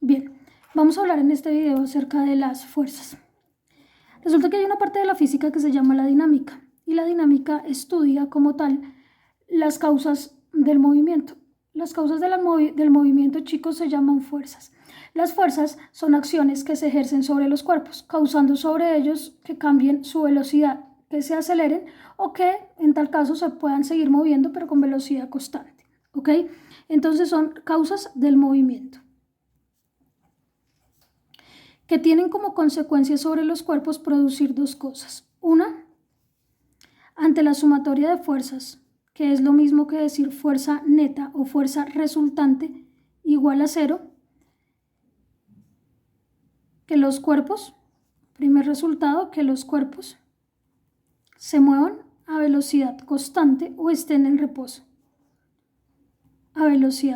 Bien, vamos a hablar en este video acerca de las fuerzas. Resulta que hay una parte de la física que se llama la dinámica, y la dinámica estudia como tal las causas del movimiento. Las causas del movimiento, chicos, se llaman fuerzas. Las fuerzas son acciones que se ejercen sobre los cuerpos, causando sobre ellos que cambien su velocidad, que se aceleren o que en tal caso se puedan seguir moviendo pero con velocidad constante. ¿Ok? Entonces son causas del movimiento, que tienen como consecuencia sobre los cuerpos producir dos cosas. Una, ante la sumatoria de fuerzas, que es lo mismo que decir fuerza neta o fuerza resultante igual a cero, que los cuerpos, primer resultado, que los cuerpos se muevan a velocidad constante o estén en reposo.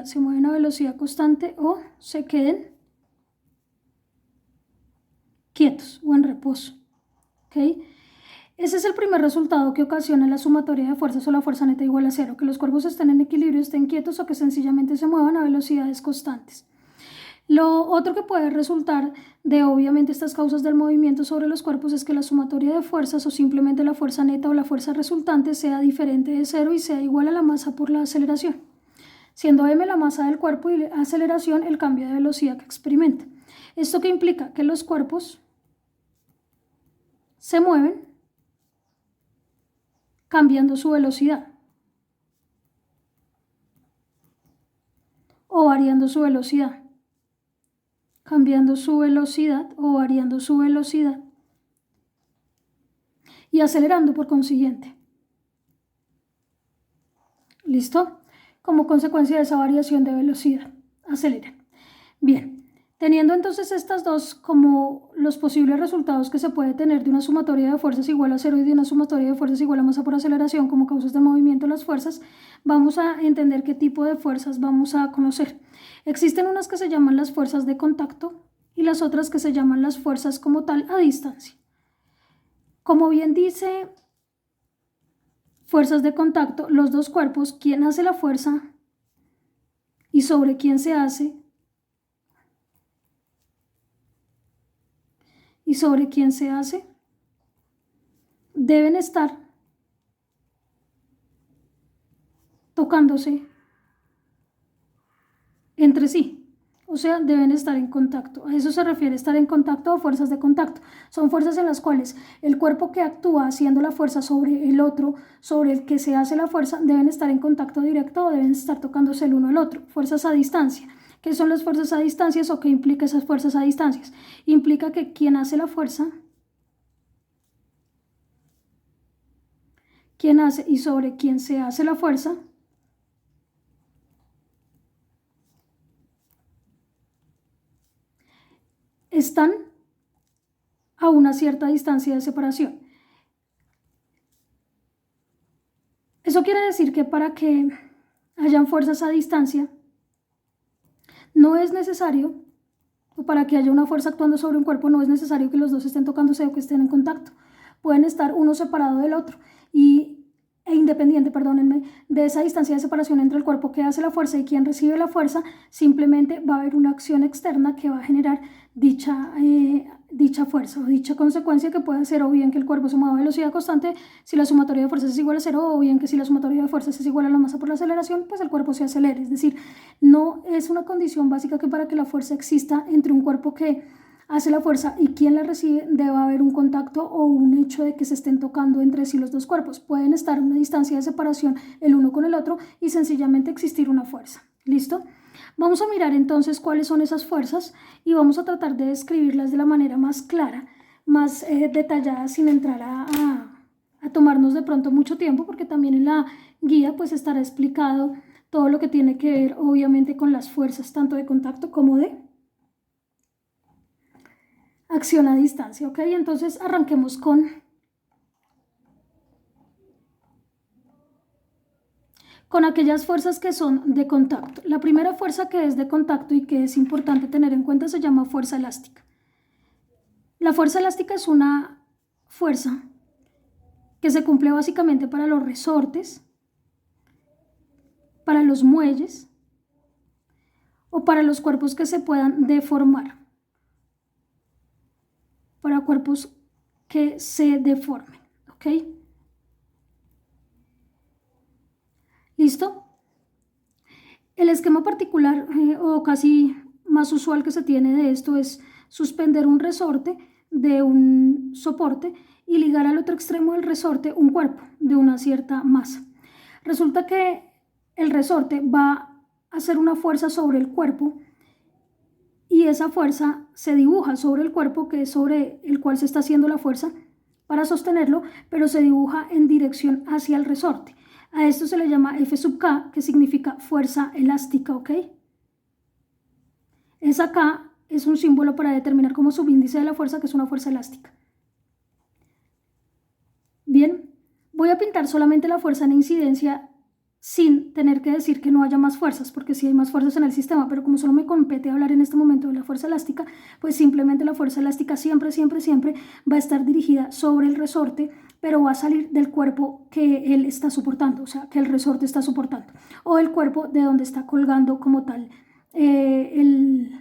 Se mueven a velocidad constante o se queden quietos o en reposo. ¿Ok? Ese es el primer resultado que ocasiona la sumatoria de fuerzas o la fuerza neta igual a cero, que los cuerpos estén en equilibrio, estén quietos o que sencillamente se muevan a velocidades constantes. Lo otro que puede resultar de obviamente estas causas del movimiento sobre los cuerpos es que la sumatoria de fuerzas o simplemente la fuerza neta o la fuerza resultante sea diferente de cero y sea igual a la masa por la aceleración, siendo m la masa del cuerpo y la aceleración el cambio de velocidad que experimenta. ¿Esto qué implica? Que los cuerpos se mueven cambiando su velocidad o variando su velocidad, cambiando su velocidad o variando su velocidad y acelerando por consiguiente. ¿Listo? Como consecuencia de esa variación de velocidad, aceleran. Bien, teniendo entonces estas dos como los posibles resultados que se puede tener de una sumatoria de fuerzas igual a cero y de una sumatoria de fuerzas igual a masa por aceleración como causas del movimiento de las fuerzas, vamos a entender qué tipo de fuerzas vamos a conocer. Existen unas que se llaman las fuerzas de contacto y las otras que se llaman las fuerzas como tal a distancia. Como bien dice fuerzas de contacto, los dos cuerpos, quién hace la fuerza y sobre quién se hace deben estar tocándose entre sí, o sea, deben estar en contacto. A eso se refiere estar en contacto o fuerzas de contacto. Son fuerzas en las cuales el cuerpo que actúa haciendo la fuerza sobre el otro, sobre el que se hace la fuerza, deben estar en contacto directo o deben estar tocándose el uno al otro. Fuerzas a distancia. ¿Qué son las fuerzas a distancias o qué implica esas fuerzas a distancias? Implica que quien hace la fuerza, quien hace y sobre quien se hace la fuerza, están a una cierta distancia de separación. Eso quiere decir que para que hayan fuerzas a distancia, no es necesario, o para que haya una fuerza actuando sobre un cuerpo, no es necesario que los dos estén tocándose o que estén en contacto. Pueden estar uno separado del otro e independiente, perdónenme, de esa distancia de separación entre el cuerpo que hace la fuerza y quien recibe la fuerza. Simplemente va a haber una acción externa que va a generar dicha fuerza o dicha consecuencia, que puede ser o bien que el cuerpo se mueva a velocidad constante si la sumatoria de fuerzas es igual a cero, o bien que si la sumatoria de fuerzas es igual a la masa por la aceleración, pues el cuerpo se acelere. Es decir, no es una condición básica que para que la fuerza exista entre un cuerpo que hace la fuerza y quien la recibe debe haber un contacto o un hecho de que se estén tocando entre sí los dos cuerpos. Pueden estar a una distancia de separación el uno con el otro y sencillamente existir una fuerza. ¿Listo? Vamos a mirar entonces cuáles son esas fuerzas y vamos a tratar de describirlas de la manera más clara, más detallada, sin entrar a tomarnos de pronto mucho tiempo, porque también en la guía pues estará explicado todo lo que tiene que ver obviamente con las fuerzas tanto de contacto como de acción a distancia. ¿Ok? Entonces arranquemos con aquellas fuerzas que son de contacto. La primera fuerza que es de contacto y que es importante tener en cuenta se llama fuerza elástica. La fuerza elástica es una fuerza que se cumple básicamente para los resortes, para los muelles o para los cuerpos que se puedan deformar. Para cuerpos que se deformen, ¿ok? ¿Listo? El esquema particular o casi más usual que se tiene de esto es suspender un resorte de un soporte y ligar al otro extremo del resorte un cuerpo de una cierta masa. Resulta que el resorte va a hacer una fuerza sobre el cuerpo y esa fuerza se dibuja sobre el cuerpo, que es sobre el cual se está haciendo la fuerza para sostenerlo, pero se dibuja en dirección hacia el resorte. A esto se le llama F sub K, que significa fuerza elástica, ¿ok? Esa K es un símbolo para determinar como subíndice de la fuerza, que es una fuerza elástica. Bien, voy a pintar solamente la fuerza en incidencia sin tener que decir que no haya más fuerzas, porque sí hay más fuerzas en el sistema, pero como solo me compete hablar en este momento de la fuerza elástica, pues simplemente la fuerza elástica siempre va a estar dirigida sobre el resorte, pero va a salir del cuerpo que él está soportando, o sea, que el resorte está soportando, o el cuerpo de donde está colgando como tal el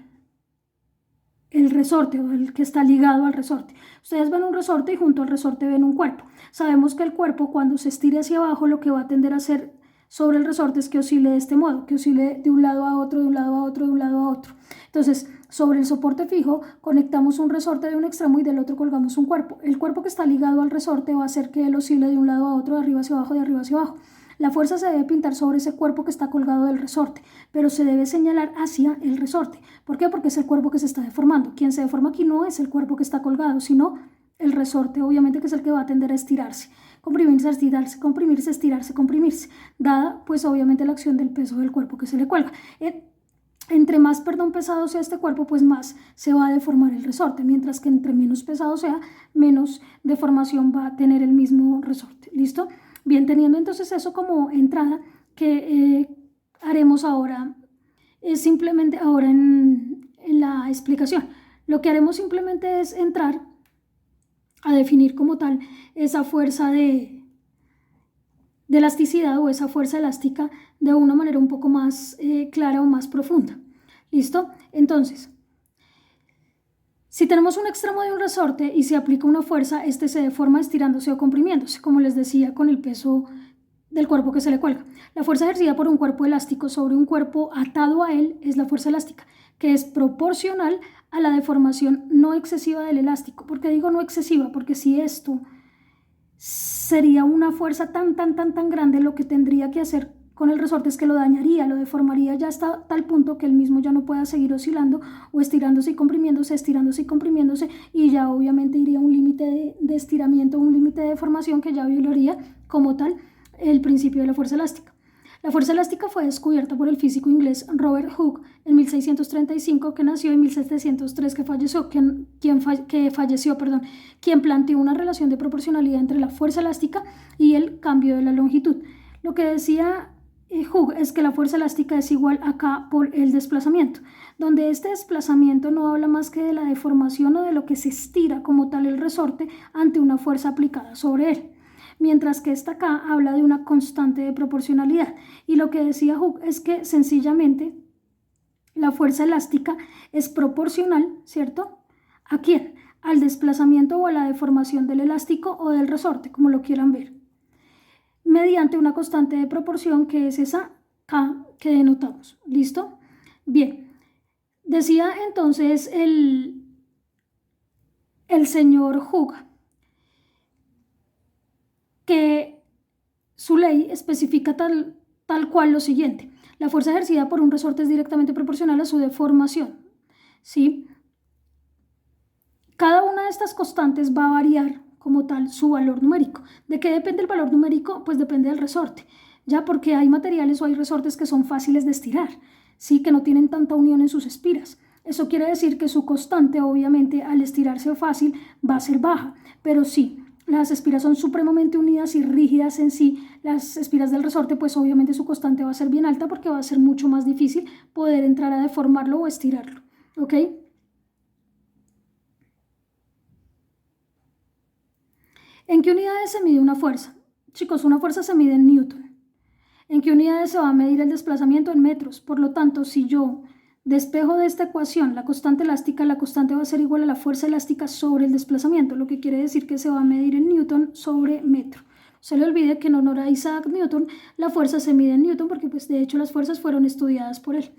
resorte o el que está ligado al resorte. Ustedes ven un resorte y junto al resorte ven un cuerpo. Sabemos que el cuerpo, cuando se estire hacia abajo, lo que va a tender a hacer sobre el resorte es que oscile de este modo, que oscile de un lado a otro, de un lado a otro, de un lado a otro. Entonces, sobre el soporte fijo conectamos un resorte de un extremo y del otro colgamos un cuerpo. El cuerpo que está ligado al resorte va a hacer que él oscile de un lado a otro, de arriba hacia abajo, de arriba hacia abajo. La fuerza se debe pintar sobre ese cuerpo que está colgado del resorte, pero se debe señalar hacia el resorte. ¿Por qué? Porque es el cuerpo que se está deformando. Quien se deforma aquí no es el cuerpo que está colgado, sino el resorte, obviamente, que es el que va a tender a estirarse. Comprimirse, estirarse, comprimirse, estirarse, comprimirse, dada pues obviamente la acción del peso del cuerpo que se le cuelga. Entre más, pesado sea este cuerpo, pues más se va a deformar el resorte, mientras que entre menos pesado sea, menos deformación va a tener el mismo resorte. ¿Listo? Bien, teniendo entonces eso como entrada, que haremos ahora, simplemente ahora en la explicación. Lo que haremos simplemente es entrar a definir como tal esa fuerza de elasticidad o esa fuerza elástica de una manera un poco más clara o más profunda. ¿Listo? Entonces, si tenemos un extremo de un resorte y se aplica una fuerza, este se deforma estirándose o comprimiéndose, como les decía, con el peso del cuerpo que se le cuelga. La fuerza ejercida por un cuerpo elástico sobre un cuerpo atado a él es la fuerza elástica, que es proporcional a la deformación no excesiva del elástico. ¿Por qué digo no excesiva? Porque si esto sería una fuerza tan grande, lo que tendría que hacer con el resorte es que lo dañaría, lo deformaría ya hasta tal punto que él mismo ya no pueda seguir oscilando o estirándose y comprimiéndose, y ya obviamente iría a un límite de estiramiento, un límite de deformación que ya violaría como tal el principio de la fuerza elástica. La fuerza elástica fue descubierta por el físico inglés Robert Hooke en 1635, que nació, en 1703, que falleció, quien planteó una relación de proporcionalidad entre la fuerza elástica y el cambio de la longitud. Lo que decía Hooke es que la fuerza elástica es igual a K por el desplazamiento, donde este desplazamiento no habla más que de la deformación o de lo que se estira como tal el resorte ante una fuerza aplicada sobre él, mientras que esta K habla de una constante de proporcionalidad. Y lo que decía Hooke es que sencillamente la fuerza elástica es proporcional, ¿cierto? ¿A quién? Al desplazamiento o a la deformación del elástico o del resorte, como lo quieran ver, mediante una constante de proporción que es esa K que denotamos. ¿Listo? Bien, decía entonces el señor Hooke que su ley especifica tal cual lo siguiente: la fuerza ejercida por un resorte es directamente proporcional a su deformación, ¿sí? Cada una de estas constantes va a variar como tal su valor numérico. ¿De qué depende el valor numérico? Pues depende del resorte, ya, porque hay materiales o hay resortes que son fáciles de estirar, ¿sí? Que no tienen tanta unión en sus espiras. Eso quiere decir que su constante, obviamente, al estirarse fácil, va a ser baja, pero sí, las espiras son supremamente unidas y rígidas en sí, las espiras del resorte, pues obviamente su constante va a ser bien alta, porque va a ser mucho más difícil poder entrar a deformarlo o estirarlo, ¿ok? ¿En qué unidades se mide una fuerza? Chicos, una fuerza se mide en Newton. ¿En qué unidades se va a medir el desplazamiento? En metros. Por lo tanto, si yo Despejo de esta ecuación, la constante elástica, la constante va a ser igual a la fuerza elástica sobre el desplazamiento, lo que quiere decir que se va a medir en newton sobre metro. No se le olvide que en honor a Isaac Newton, la fuerza se mide en newton porque pues de hecho las fuerzas fueron estudiadas por él.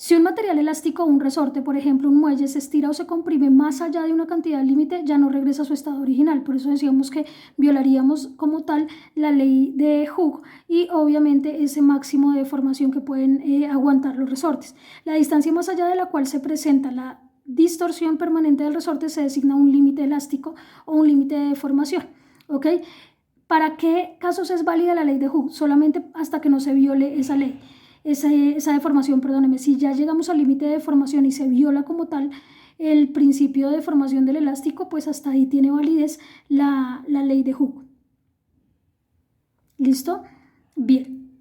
Si un material elástico o un resorte, por ejemplo un muelle, se estira o se comprime más allá de una cantidad límite, ya no regresa a su estado original. Por eso decíamos que violaríamos como tal la ley de Hooke y obviamente ese máximo de deformación que pueden aguantar los resortes. La distancia más allá de la cual se presenta la distorsión permanente del resorte se designa un límite elástico o un límite de deformación. ¿Ok? ¿Para qué casos es válida la ley de Hooke? Solamente hasta que no se viole esa ley. Esa deformación, perdóneme, si ya llegamos al límite de deformación y se viola como tal el principio de deformación del elástico, pues hasta ahí tiene validez la ley de Hooke. ¿Listo? Bien.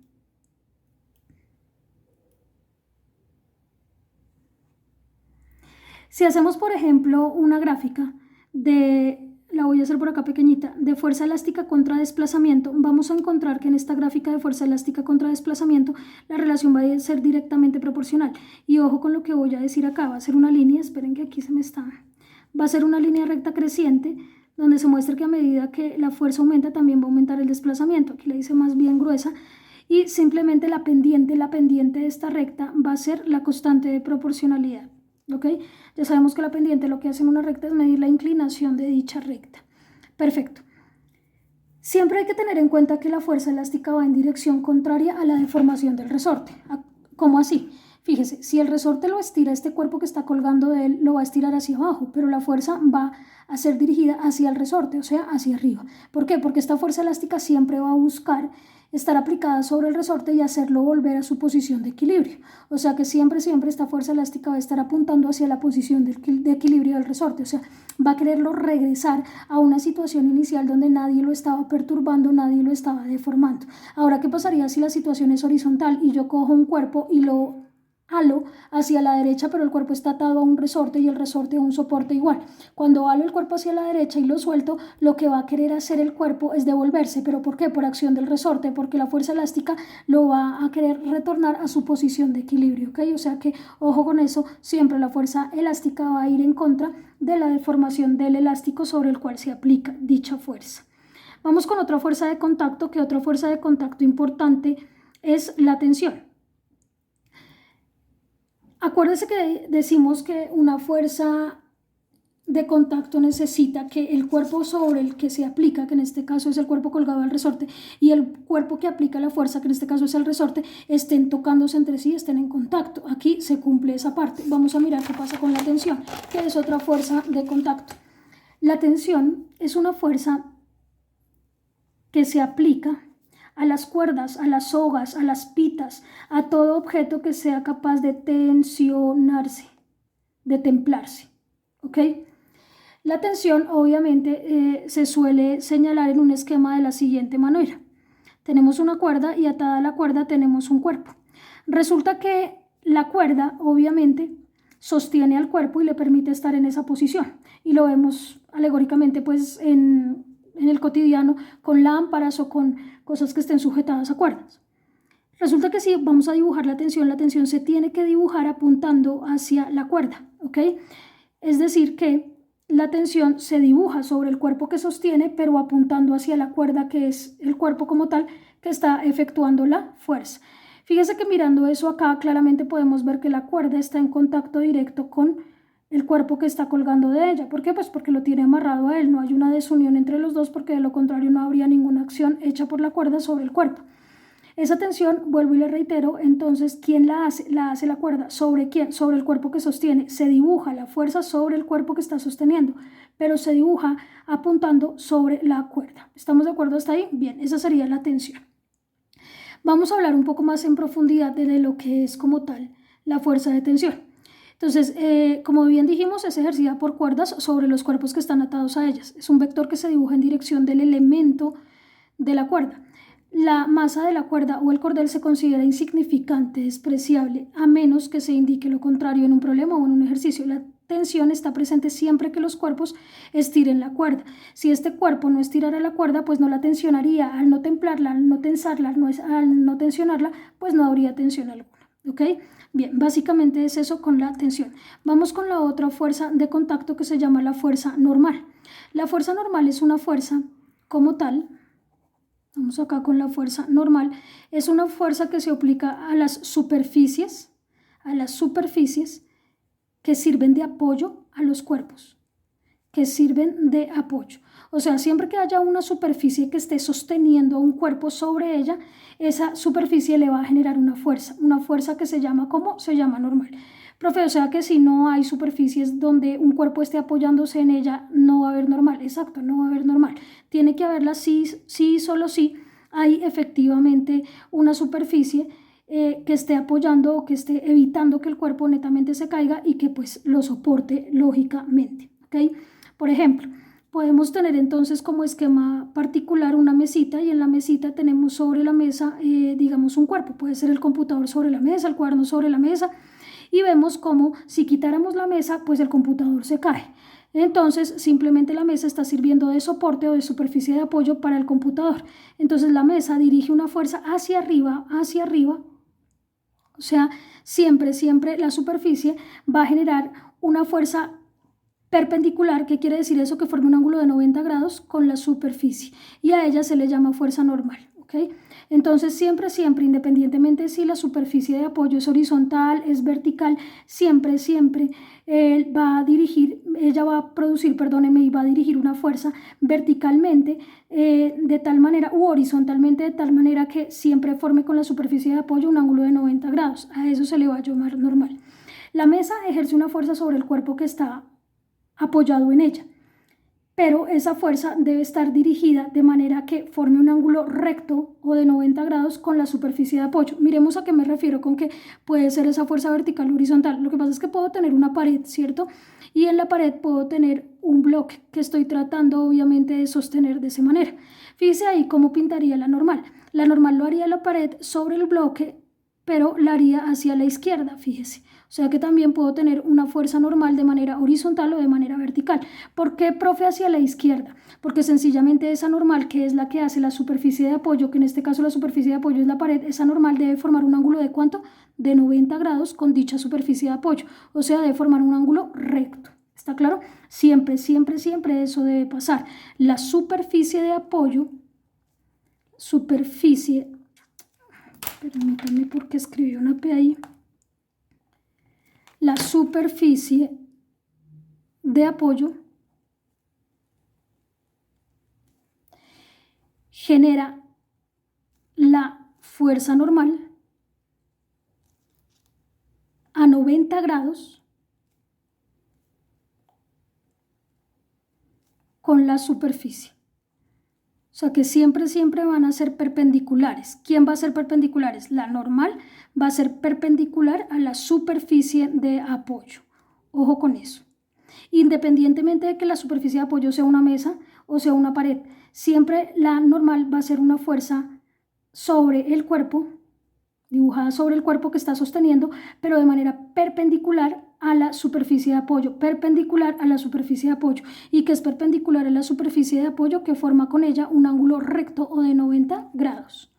Si hacemos, por ejemplo, una gráfica la voy a hacer por acá pequeñita, de fuerza elástica contra desplazamiento, vamos a encontrar que en esta gráfica de fuerza elástica contra desplazamiento la relación va a ser directamente proporcional. Y ojo con lo que voy a decir acá, va a ser una línea, esperen que aquí va a ser una línea recta creciente donde se muestra que a medida que la fuerza aumenta también va a aumentar el desplazamiento. Aquí la hice más bien gruesa y simplemente la pendiente de esta recta va a ser la constante de proporcionalidad. ¿Ok? Ya sabemos que la pendiente lo que hace en una recta es medir la inclinación de dicha recta. Perfecto. Siempre hay que tener en cuenta que la fuerza elástica va en dirección contraria a la deformación del resorte. ¿Cómo así? Fíjese, si el resorte lo estira, este cuerpo que está colgando de él lo va a estirar hacia abajo, pero la fuerza va a ser dirigida hacia el resorte, o sea, hacia arriba. ¿Por qué? Porque esta fuerza elástica siempre va a buscar estar aplicada sobre el resorte y hacerlo volver a su posición de equilibrio. O sea que siempre esta fuerza elástica va a estar apuntando hacia la posición de equilibrio del resorte. O sea, va a quererlo regresar a una situación inicial donde nadie lo estaba perturbando, nadie lo estaba deformando. Ahora, ¿qué pasaría si la situación es horizontal y yo cojo un cuerpo y lo halo hacia la derecha, pero el cuerpo está atado a un resorte y el resorte a un soporte igual? Cuando halo el cuerpo hacia la derecha y lo suelto, lo que va a querer hacer el cuerpo es devolverse. ¿Pero por qué? Por acción del resorte, porque la fuerza elástica lo va a querer retornar a su posición de equilibrio, ¿ok? O sea que, ojo con eso, siempre la fuerza elástica va a ir en contra de la deformación del elástico sobre el cual se aplica dicha fuerza. Vamos con otra fuerza de contacto, que otra fuerza de contacto importante es la tensión. Acuérdese que decimos que una fuerza de contacto necesita que el cuerpo sobre el que se aplica, que en este caso es el cuerpo colgado al resorte, y el cuerpo que aplica la fuerza, que en este caso es el resorte, estén tocándose entre sí, estén en contacto. Aquí se cumple esa parte. Vamos a mirar qué pasa con la tensión, que es otra fuerza de contacto. La tensión es una fuerza que se aplica a las cuerdas, a las sogas, a las pitas, a todo objeto que sea capaz de tensionarse, de templarse. ¿Ok? La tensión obviamente se suele señalar en un esquema de la siguiente manera. Tenemos una cuerda y atada a la cuerda tenemos un cuerpo. Resulta que la cuerda obviamente sostiene al cuerpo y le permite estar en esa posición. Y lo vemos alegóricamente pues en el cotidiano con lámparas o con cosas que estén sujetadas a cuerdas. Resulta que si vamos a dibujar la tensión se tiene que dibujar apuntando hacia la cuerda, ¿ok? Es decir que la tensión se dibuja sobre el cuerpo que sostiene, pero apuntando hacia la cuerda, que es el cuerpo como tal que está efectuando la fuerza. Fíjese que mirando eso acá claramente podemos ver que la cuerda está en contacto directo con el cuerpo que está colgando de ella. ¿Por qué? Pues porque lo tiene amarrado a él. No hay una desunión entre los dos, porque de lo contrario no habría ninguna acción hecha por la cuerda sobre el cuerpo. Esa tensión, vuelvo y le reitero, entonces, ¿quién la hace? La hace la cuerda. ¿Sobre quién? Sobre el cuerpo que sostiene. Se dibuja la fuerza sobre el cuerpo que está sosteniendo, pero se dibuja apuntando sobre la cuerda. ¿Estamos de acuerdo hasta ahí? Bien, esa sería la tensión. Vamos a hablar un poco más en profundidad de lo que es como tal la fuerza de tensión. Entonces, como bien dijimos, es ejercida por cuerdas sobre los cuerpos que están atados a ellas. Es un vector que se dibuja en dirección del elemento de la cuerda. La masa de la cuerda o el cordel se considera insignificante, despreciable, a menos que se indique lo contrario en un problema o en un ejercicio. La tensión está presente siempre que los cuerpos estiren la cuerda. Si este cuerpo no estirara la cuerda, pues no la tensionaría. Al no templarla, al no tensarla, al no tensionarla, pues no habría tensión alguna. ¿ok? Bien, básicamente es eso con la tensión. Vamos con la otra fuerza de contacto que se llama la fuerza normal. La fuerza normal es una fuerza como tal. Vamos acá con la fuerza normal. Es una fuerza que se aplica a las superficies que sirven de apoyo a los cuerpos, que sirven de apoyo. O sea, siempre que haya una superficie que esté sosteniendo un cuerpo sobre ella, esa superficie le va a generar una fuerza que se llama, ¿cómo? Se llama normal. Profe, o sea que si no hay superficies donde un cuerpo esté apoyándose en ella, no va a haber normal. Exacto, no va a haber normal. Tiene que haberla sí, solo sí hay efectivamente una superficie que esté apoyando o que esté evitando que el cuerpo netamente se caiga y que pues lo soporte lógicamente, ¿ok? Por ejemplo, podemos tener entonces como esquema particular una mesita y en la mesita tenemos sobre la mesa, digamos, un cuerpo. Puede ser el computador sobre la mesa, el cuaderno sobre la mesa y vemos como si quitáramos la mesa, pues el computador se cae. Entonces, simplemente la mesa está sirviendo de soporte o de superficie de apoyo para el computador. Entonces, la mesa dirige una fuerza hacia arriba. O sea, siempre la superficie va a generar una fuerza perpendicular, que quiere decir eso, que forma un ángulo de 90 grados con la superficie y a ella se le llama fuerza normal, ¿ok? Entonces siempre, independientemente si la superficie de apoyo es horizontal, es vertical, siempre ella va a producir, perdóneme, y va a dirigir una fuerza verticalmente de tal manera u horizontalmente de tal manera que siempre forme con la superficie de apoyo un ángulo de 90 grados. A eso se le va a llamar normal. La mesa ejerce una fuerza sobre el cuerpo que está apoyado en ella, pero esa fuerza debe estar dirigida de manera que forme un ángulo recto o de 90 grados con la superficie de apoyo. Miremos a qué me refiero con que puede ser esa fuerza vertical o horizontal. Lo que pasa es que puedo tener una pared, ¿cierto? Y en la pared puedo tener un bloque que estoy tratando obviamente de sostener de esa manera. Fíjese ahí cómo pintaría la normal. La normal lo haría la pared sobre el bloque, pero la haría hacia la izquierda, fíjese. O sea que también puedo tener una fuerza normal de manera horizontal o de manera vertical. ¿Por qué, profe, hacia la izquierda? Porque sencillamente esa normal, que es la que hace la superficie de apoyo, que en este caso la superficie de apoyo es la pared, esa normal debe formar un ángulo de ¿cuánto? De 90 grados con dicha superficie de apoyo. O sea, debe formar un ángulo recto. ¿Está claro? Siempre eso debe pasar. La superficie de apoyo, permítanme porque escribí una P ahí. La superficie de apoyo genera la fuerza normal a 90 grados con la superficie. O sea que siempre van a ser perpendiculares. ¿Quién va a ser perpendiculares? La normal va a ser perpendicular a la superficie de apoyo. Ojo con eso. Independientemente de que la superficie de apoyo sea una mesa o sea una pared, siempre la normal va a ser una fuerza sobre el cuerpo, dibujada sobre el cuerpo que está sosteniendo, pero de manera perpendicular a la superficie de apoyo, y que es perpendicular a la superficie de apoyo que forma con ella un ángulo recto o de 90 grados.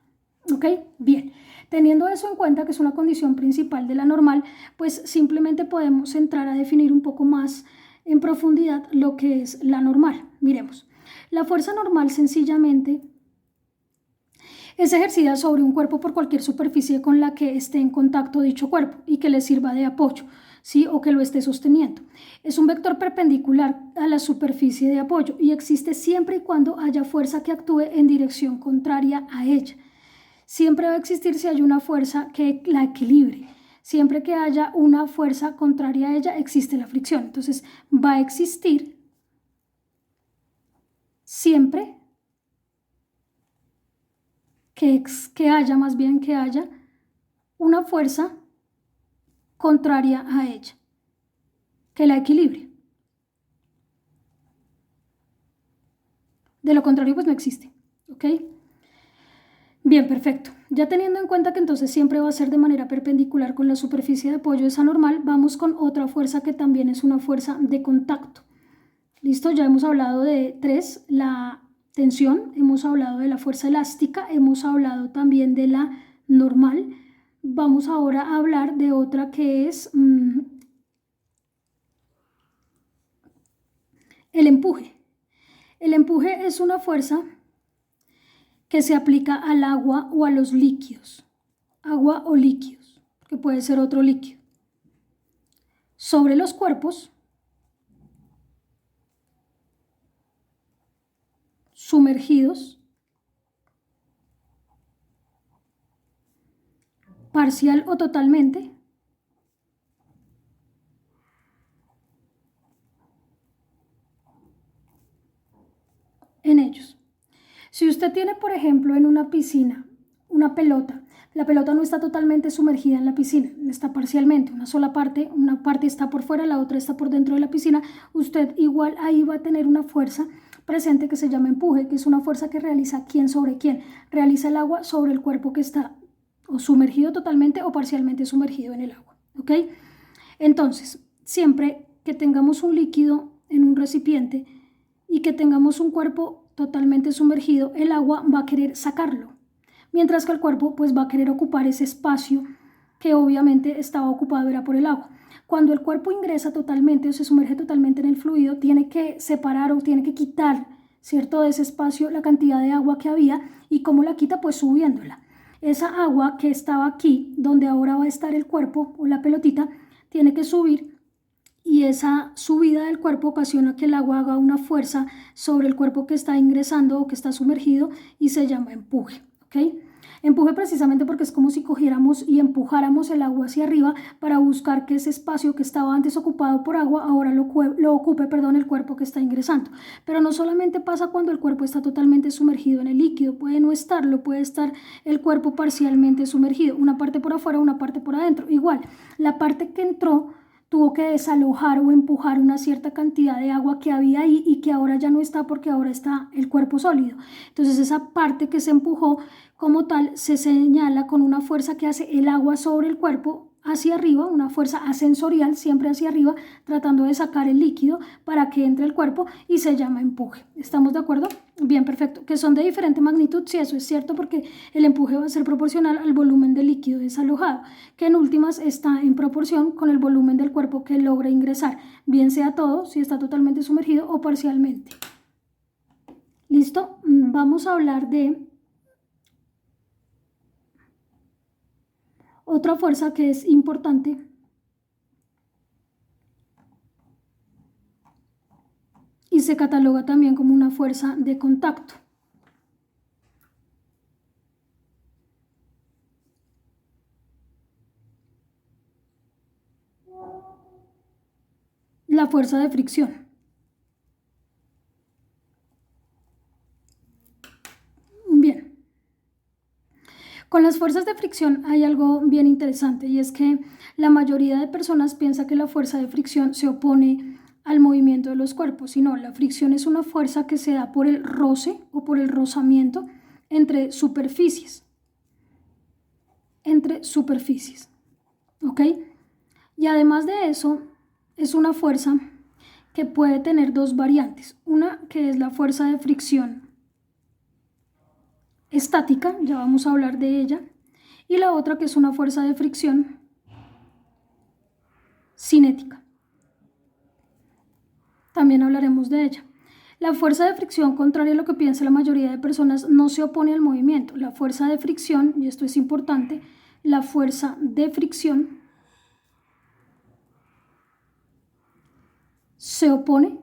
¿Ok? Bien. Teniendo eso en cuenta, que es una condición principal de la normal, pues simplemente podemos entrar a definir un poco más en profundidad lo que es la normal. Miremos. La fuerza normal sencillamente es ejercida sobre un cuerpo por cualquier superficie con la que esté en contacto dicho cuerpo y que le sirva de apoyo, ¿sí? O que lo esté sosteniendo. Es un vector perpendicular a la superficie de apoyo y existe siempre y cuando haya fuerza que actúe en dirección contraria a ella. Siempre va a existir si hay una fuerza que la equilibre. Siempre que haya una fuerza contraria a ella, existe la fricción. Entonces, va a existir siempre que haya una fuerza contraria a ella, que la equilibre. De lo contrario, pues no existe. ¿Ok? Bien, perfecto. Ya teniendo en cuenta que entonces siempre va a ser de manera perpendicular con la superficie de apoyo esa normal, vamos con otra fuerza que también es una fuerza de contacto. ¿Listo? Ya hemos hablado de tres, la tensión, hemos hablado de la fuerza elástica, hemos hablado también de la normal, vamos ahora a hablar de otra que es el empuje. El empuje es una fuerza que se aplica al agua o a los líquidos, agua o líquidos, que puede ser otro líquido, sobre los cuerpos sumergidos, parcial o totalmente, en ellos. Si usted tiene, por ejemplo, en una piscina una pelota, la pelota no está totalmente sumergida en la piscina, está parcialmente, una parte está por fuera, la otra está por dentro de la piscina, usted igual ahí va a tener una fuerza presente que se llama empuje, que es una fuerza que realiza quién sobre quién, realiza el agua sobre el cuerpo que está o sumergido totalmente o parcialmente sumergido en el agua, ¿ok? Entonces, siempre que tengamos un líquido en un recipiente y que tengamos un cuerpo totalmente sumergido, el agua va a querer sacarlo, mientras que el cuerpo pues va a querer ocupar ese espacio que obviamente estaba ocupado era por el agua. Cuando el cuerpo ingresa totalmente o se sumerge totalmente en el fluido, tiene que separar o tiene que quitar, ¿cierto?, de ese espacio la cantidad de agua que había. ¿Y cómo la quita? Pues subiéndola. Esa agua que estaba aquí, donde ahora va a estar el cuerpo o la pelotita, tiene que subir, y esa subida del cuerpo ocasiona que el agua haga una fuerza sobre el cuerpo que está ingresando o que está sumergido y se llama empuje, ¿ok? Empuje precisamente porque es como si cogiéramos y empujáramos el agua hacia arriba para buscar que ese espacio que estaba antes ocupado por agua ahora lo ocupe, el cuerpo que está ingresando. Pero no solamente pasa cuando el cuerpo está totalmente sumergido en el líquido, puede no estarlo, puede estar el cuerpo parcialmente sumergido, una parte por afuera, una parte por adentro. Igual, la parte que entró tuvo que desalojar o empujar una cierta cantidad de agua que había ahí y que ahora ya no está porque ahora está el cuerpo sólido. Entonces esa parte que se empujó como tal se señala con una fuerza que hace el agua sobre el cuerpo hacia arriba, una fuerza ascensorial siempre hacia arriba, tratando de sacar el líquido para que entre el cuerpo, y se llama empuje. ¿Estamos de acuerdo? Bien, perfecto. Que son de diferente magnitud, sí, eso es cierto, porque el empuje va a ser proporcional al volumen del líquido desalojado, que en últimas está en proporción con el volumen del cuerpo que logra ingresar, bien sea todo, si está totalmente sumergido, o parcialmente. ¿Listo? Vamos a hablar de otra fuerza que es importante, y se cataloga también como una fuerza de contacto. La fuerza de fricción. Bien. Con las fuerzas de fricción hay algo bien interesante, y es que la mayoría de personas piensa que la fuerza de fricción se opone al movimiento de los cuerpos, y no, la fricción es una fuerza que se da por el roce o por el rozamiento entre superficies. ¿Ok? Y además de eso, es una fuerza que puede tener dos variantes. Una que es la fuerza de fricción estática, ya vamos a hablar de ella, y la otra que es una fuerza de fricción cinética. También hablaremos de ella. La fuerza de fricción, contraria a lo que piensa la mayoría de personas, no se opone al movimiento. La fuerza de fricción, y esto es importante, la fuerza de fricción se opone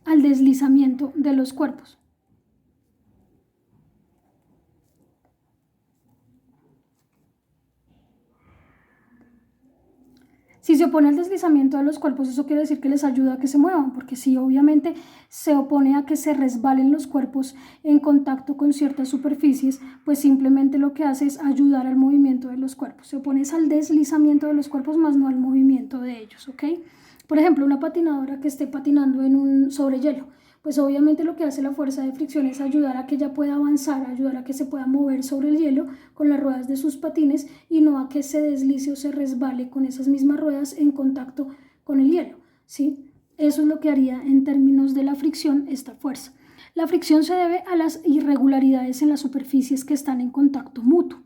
al deslizamiento de los cuerpos. Si se opone al deslizamiento de los cuerpos, eso quiere decir que les ayuda a que se muevan, porque si obviamente se opone a que se resbalen los cuerpos en contacto con ciertas superficies, pues simplemente lo que hace es ayudar al movimiento de los cuerpos. Se opone al deslizamiento de los cuerpos, más no al movimiento de ellos, ¿ok? Por ejemplo, una patinadora que esté patinando sobre hielo, pues obviamente lo que hace la fuerza de fricción es ayudar a que ella pueda avanzar, ayudar a que se pueda mover sobre el hielo con las ruedas de sus patines, y no a que se deslice o se resbale con esas mismas ruedas en contacto con el hielo, ¿sí? Eso es lo que haría en términos de la fricción esta fuerza. La fricción se debe a las irregularidades en las superficies que están en contacto mutuo.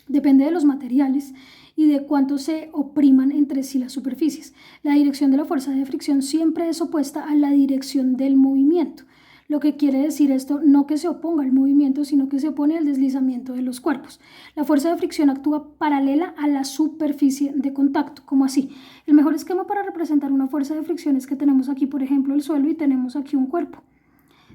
Depende de los materiales y de cuánto se opriman entre sí las superficies. La dirección de la fuerza de fricción siempre es opuesta a la dirección del movimiento. Lo que quiere decir esto, no que se oponga al movimiento, sino que se opone al deslizamiento de los cuerpos. La fuerza de fricción actúa paralela a la superficie de contacto, como así. El mejor esquema para representar una fuerza de fricción es que tenemos aquí, por ejemplo, el suelo y tenemos aquí un cuerpo.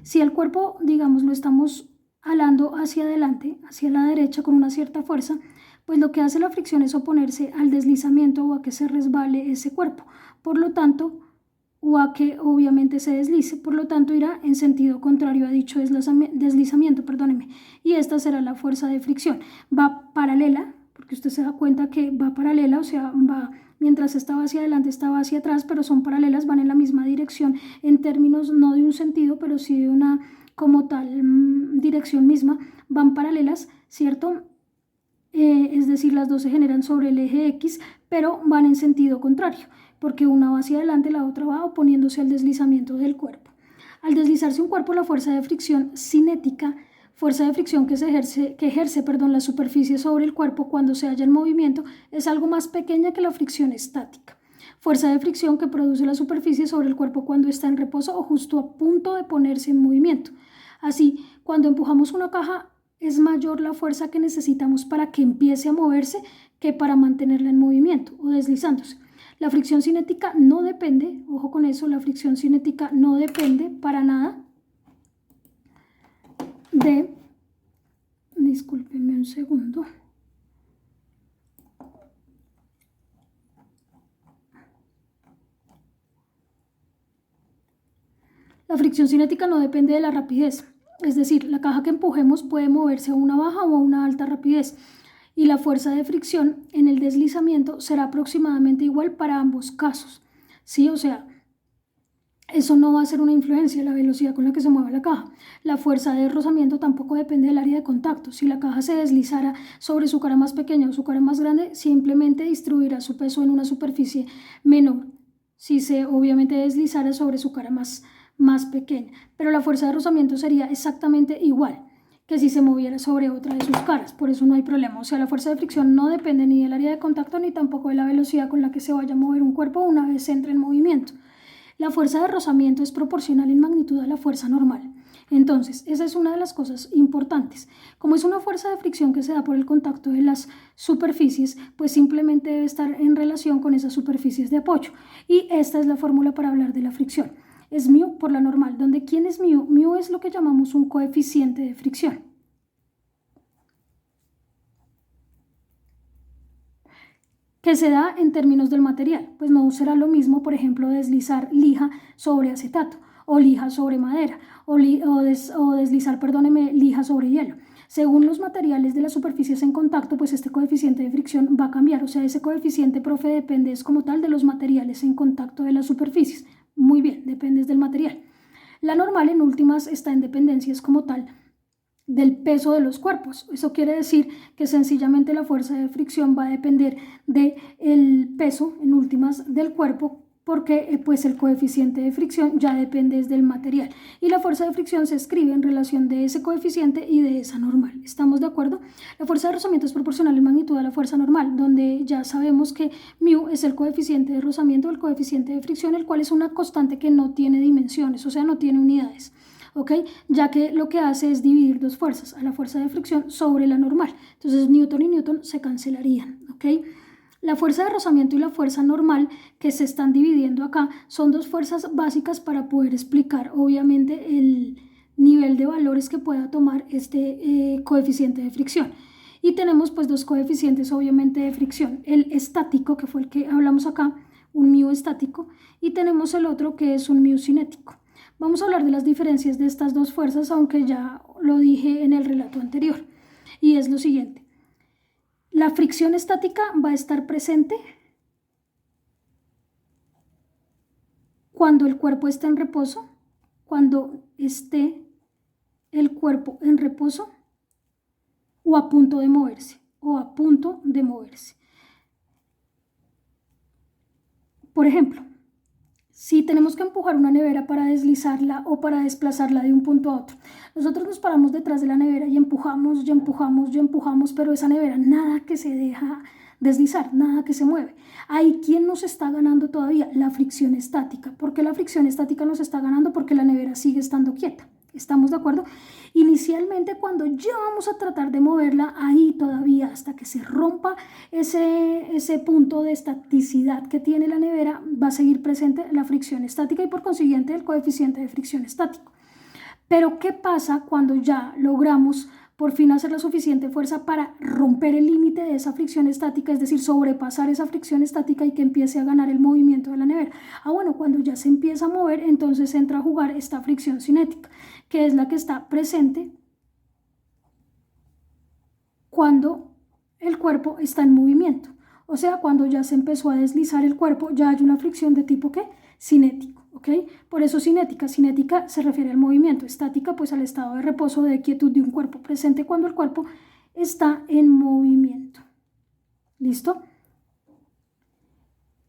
Si el cuerpo, digamos, lo estamos jalando hacia adelante, hacia la derecha con una cierta fuerza, pues lo que hace la fricción es oponerse al deslizamiento o a que se resbale ese cuerpo. Por lo tanto, o a que obviamente se deslice, por lo tanto irá en sentido contrario a dicho deslizamiento, perdóneme, y esta será la fuerza de fricción. Va paralela, porque usted se da cuenta que va paralela, o sea, va mientras estaba hacia adelante, estaba hacia atrás, pero son paralelas, van en la misma dirección en términos no de un sentido, pero sí de una como tal dirección misma, van paralelas, ¿cierto? Es decir, las dos se generan sobre el eje X, pero van en sentido contrario, porque una va hacia adelante, la otra va oponiéndose al deslizamiento del cuerpo. Al deslizarse un cuerpo, la fuerza de fricción cinética, fuerza de fricción que ejerce la superficie sobre el cuerpo cuando se halla en movimiento, es algo más pequeña que la fricción estática. Fuerza de fricción que produce la superficie sobre el cuerpo cuando está en reposo o justo a punto de ponerse en movimiento. Así, cuando empujamos una caja, es mayor la fuerza que necesitamos para que empiece a moverse que para mantenerla en movimiento o deslizándose. La fricción cinética no depende, ojo con eso, la fricción cinética no depende para nada de, discúlpenme un segundo, la fricción cinética no depende de la rapidez, es decir, la caja que empujemos puede moverse a una baja o a una alta rapidez y la fuerza de fricción en el deslizamiento será aproximadamente igual para ambos casos, ¿sí? O sea, eso no va a ser una influencia, la velocidad con la que se mueva la caja. La fuerza de rozamiento tampoco depende del área de contacto. Si la caja se deslizara sobre su cara más pequeña o su cara más grande, simplemente distribuirá su peso en una superficie menor. Si se obviamente deslizara sobre su cara más pequeña. Pero la fuerza de rozamiento sería exactamente igual que si se moviera sobre otra de sus caras. Por eso no hay problema. O sea, la fuerza de fricción no depende ni del área de contacto ni tampoco de la velocidad con la que se vaya a mover un cuerpo una vez entre en movimiento. La fuerza de rozamiento es proporcional en magnitud a la fuerza normal. Entonces, esa es una de las cosas importantes. Como es una fuerza de fricción que se da por el contacto de las superficies, pues simplemente debe estar en relación con esas superficies de apoyo. Y esta es la fórmula para hablar de la fricción. Es μ por la normal, donde ¿quién es μ? μ es lo que llamamos un coeficiente de fricción. Que se da en términos del material, pues no será lo mismo, por ejemplo, deslizar lija sobre acetato o lija sobre madera o deslizar, perdóneme, lija sobre hielo. Según los materiales de las superficies en contacto, pues este coeficiente de fricción va a cambiar, o sea, ese coeficiente, profe, depende es como tal de los materiales en contacto de las superficies. Muy bien, depende del material. La normal en últimas está en dependencias como tal del peso de los cuerpos. Eso quiere decir que sencillamente la fuerza de fricción va a depender del peso en últimas del cuerpo porque pues el coeficiente de fricción ya depende del material y la fuerza de fricción se escribe en relación de ese coeficiente y de esa normal. ¿Estamos de acuerdo? La fuerza de rozamiento es proporcional en magnitud a la fuerza normal, donde ya sabemos que μ es el coeficiente de rozamiento, el coeficiente de fricción, el cual es una constante que no tiene dimensiones, o sea, no tiene unidades. ¿Ok? Ya que lo que hace es dividir dos fuerzas, a la fuerza de fricción sobre la normal. Entonces Newton y Newton se cancelarían. ¿Ok? La fuerza de rozamiento y la fuerza normal que se están dividiendo acá son dos fuerzas básicas para poder explicar obviamente el nivel de valores que pueda tomar este coeficiente de fricción. Y tenemos pues dos coeficientes obviamente de fricción, el estático que fue el que hablamos acá, un μ estático, y tenemos el otro que es un μ cinético. Vamos a hablar de las diferencias de estas dos fuerzas, aunque ya lo dije en el relato anterior, y es lo siguiente. La fricción estática va a estar presente cuando el cuerpo esté en reposo, cuando esté el cuerpo en reposo o a punto de moverse, Por ejemplo, si tenemos que empujar una nevera para deslizarla o para desplazarla de un punto a otro, nosotros nos paramos detrás de la nevera y empujamos, y empujamos, y empujamos, pero esa nevera nada que se deja deslizar, nada que se mueve. Ahí, ¿quién nos está ganando todavía? La fricción estática. ¿Por qué la fricción estática nos está ganando? Porque la nevera sigue estando quieta. ¿Estamos de acuerdo? Inicialmente, cuando ya vamos a tratar de moverla, ahí todavía hasta que se rompa ese punto de estaticidad que tiene la nevera, va a seguir presente la fricción estática y por consiguiente el coeficiente de fricción estático. Pero ¿qué pasa cuando ya logramos por fin hacer la suficiente fuerza para romper el límite de esa fricción estática, es decir, sobrepasar esa fricción estática y que empiece a ganar el movimiento de la nevera? Bueno, cuando ya se empieza a mover, entonces entra a jugar esta fricción cinética, que es la que está presente cuando el cuerpo está en movimiento. O sea, cuando ya se empezó a deslizar el cuerpo, ya hay una fricción de tipo ¿qué? Cinético, ¿ok? Por eso cinética. Cinética se refiere al movimiento, estática pues al estado de reposo, de quietud de un cuerpo presente cuando el cuerpo está en movimiento. ¿Listo?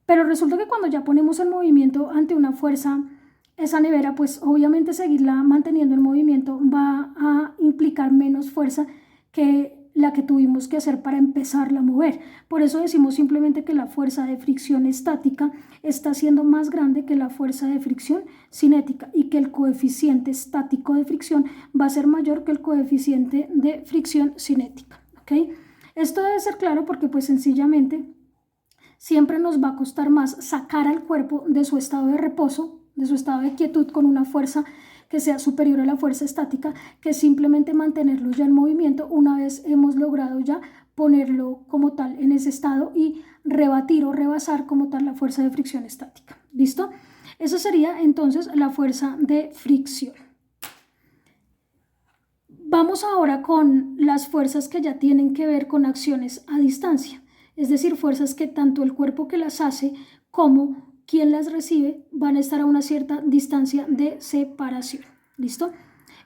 Pero resulta que cuando ya ponemos en movimiento ante una fuerza, esa nevera, pues obviamente seguirla manteniendo en movimiento va a implicar menos fuerza que la que tuvimos que hacer para empezarla a mover. Por eso decimos simplemente que la fuerza de fricción estática está siendo más grande que la fuerza de fricción cinética y que el coeficiente estático de fricción va a ser mayor que el coeficiente de fricción cinética. ¿Ok? Esto debe ser claro porque pues sencillamente siempre nos va a costar más sacar al cuerpo de su estado de reposo, de su estado de quietud con una fuerza que sea superior a la fuerza estática, que simplemente mantenerlo ya en movimiento una vez hemos logrado ya ponerlo como tal en ese estado y rebatir o rebasar como tal la fuerza de fricción estática. ¿Listo? Esa sería entonces la fuerza de fricción. Vamos ahora con las fuerzas que ya tienen que ver con acciones a distancia, es decir, fuerzas que tanto el cuerpo que las hace como quien las recibe van a estar a una cierta distancia de separación. ¿Listo?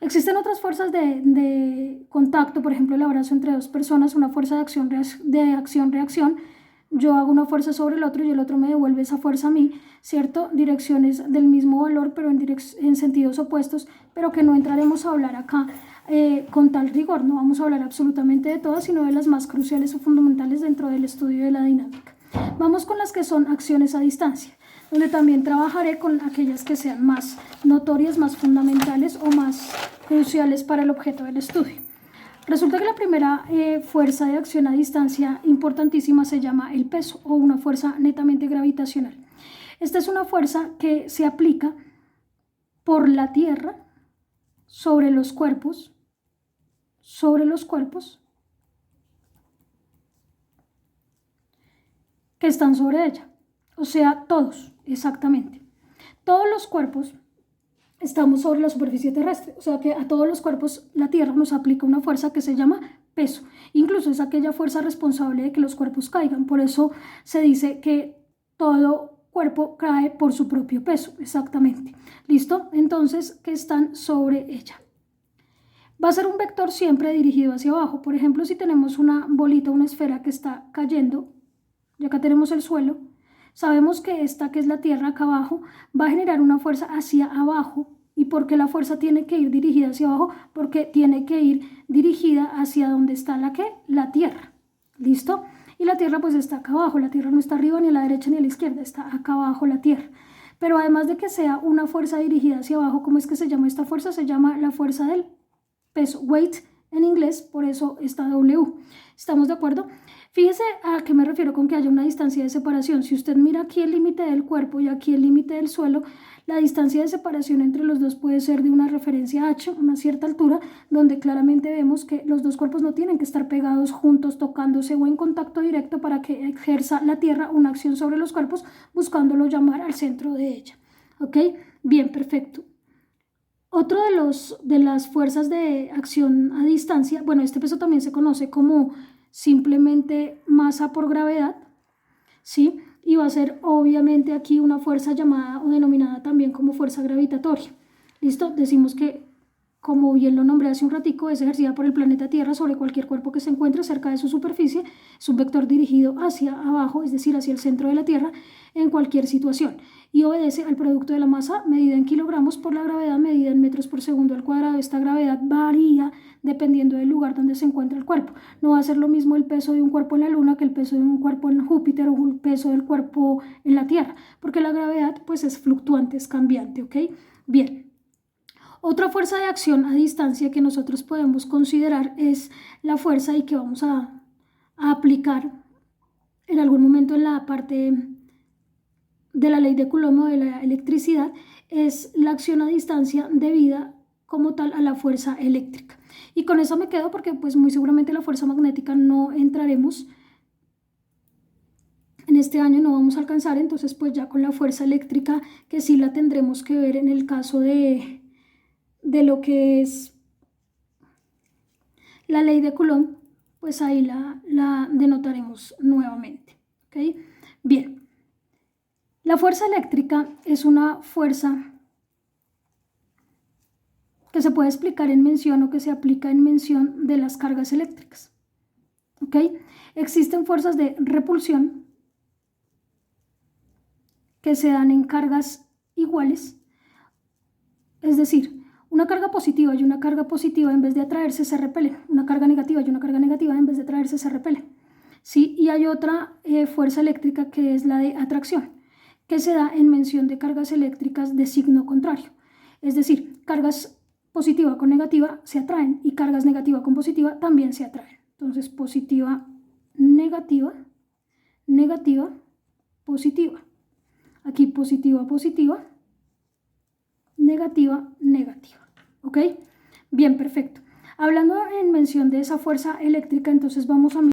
Existen otras fuerzas de contacto, por ejemplo el abrazo entre dos personas, una fuerza de acción-reacción. Yo hago una fuerza sobre el otro y el otro me devuelve esa fuerza a mí, ¿cierto? Direcciones del mismo valor, pero en sentidos opuestos, pero que no entraremos a hablar acá con tal rigor. No vamos a hablar absolutamente de todas, sino de las más cruciales o fundamentales dentro del estudio de la dinámica. Vamos con las que son acciones a distancia, donde también trabajaré con aquellas que sean más notorias, más fundamentales o más cruciales para el objeto del estudio. Resulta que la primera fuerza de acción a distancia importantísima se llama el peso o una fuerza netamente gravitacional. Esta es una fuerza que se aplica por la Tierra sobre los cuerpos que están sobre ella. O sea, todos, exactamente. Todos los cuerpos estamos sobre la superficie terrestre, o sea que a todos los cuerpos la Tierra nos aplica una fuerza que se llama peso. Incluso es aquella fuerza responsable de que los cuerpos caigan. Por eso se dice que todo cuerpo cae por su propio peso, exactamente. ¿Listo? Entonces, que están sobre ella. Va a ser un vector siempre dirigido hacia abajo. Por ejemplo, si tenemos una bolita, una esfera que está cayendo, y acá tenemos el suelo, sabemos que esta, que es la Tierra acá abajo, va a generar una fuerza hacia abajo. ¿Y por qué la fuerza tiene que ir dirigida hacia abajo? Porque tiene que ir dirigida hacia donde está la Tierra. ¿Listo? Y la Tierra pues está acá abajo. La Tierra no está arriba ni a la derecha ni a la izquierda, está acá abajo la Tierra. Pero además de que sea una fuerza dirigida hacia abajo, ¿cómo es que se llama esta fuerza? Se llama la fuerza del peso, weight en inglés, por eso está W. ¿Estamos de acuerdo? Fíjese a qué me refiero con que haya una distancia de separación. Si usted mira aquí el límite del cuerpo y aquí el límite del suelo, la distancia de separación entre los dos puede ser de una referencia h, una cierta altura, donde claramente vemos que los dos cuerpos no tienen que estar pegados juntos, tocándose o en contacto directo para que ejerza la Tierra una acción sobre los cuerpos, buscándolo llamar al centro de ella. ¿Ok? Bien, perfecto. Otro de las fuerzas de acción a distancia, bueno, este peso también se conoce como simplemente masa por gravedad, ¿sí? Y va a ser obviamente aquí una fuerza llamada o denominada también como fuerza gravitatoria. ¿Listo? Decimos que como bien lo nombré hace un ratico, es ejercida por el planeta Tierra sobre cualquier cuerpo que se encuentre cerca de su superficie. Es un vector dirigido hacia abajo, es decir, hacia el centro de la Tierra, en cualquier situación. Y obedece al producto de la masa medida en kilogramos por la gravedad medida en metros por segundo al cuadrado. Esta gravedad varía dependiendo del lugar donde se encuentra el cuerpo. No va a ser lo mismo el peso de un cuerpo en la Luna que el peso de un cuerpo en Júpiter o el peso del cuerpo en la Tierra, porque la gravedad pues es fluctuante, es cambiante, ¿ok? Bien. Otra fuerza de acción a distancia que nosotros podemos considerar es la fuerza y que vamos a aplicar en algún momento en la parte de la ley de Coulomb o de la electricidad, es la acción a distancia debida como tal a la fuerza eléctrica. Y con eso me quedo porque pues muy seguramente la fuerza magnética no entraremos. En este año no vamos a alcanzar, entonces pues ya con la fuerza eléctrica que sí la tendremos que ver en el caso de lo que es la ley de Coulomb, pues ahí la denotaremos nuevamente. ¿Okay? Bien, la fuerza eléctrica es una fuerza que se puede explicar en mención o que se aplica en mención de las cargas eléctricas. ¿Okay? Existen fuerzas de repulsión que se dan en cargas iguales, es decir, una carga positiva y una carga positiva en vez de atraerse se repelen. Una carga negativa y una carga negativa en vez de atraerse se repelen. ¿Sí? Y hay otra fuerza eléctrica que es la de atracción, que se da en mención de cargas eléctricas de signo contrario. Es decir, cargas positiva con negativa se atraen y cargas negativa con positiva también se atraen. Entonces, positiva, negativa, negativa, positiva. Aquí positiva, positiva, negativa, negativa. ¿Ok? Bien, perfecto. Hablando en mención de esa fuerza eléctrica, entonces vamos a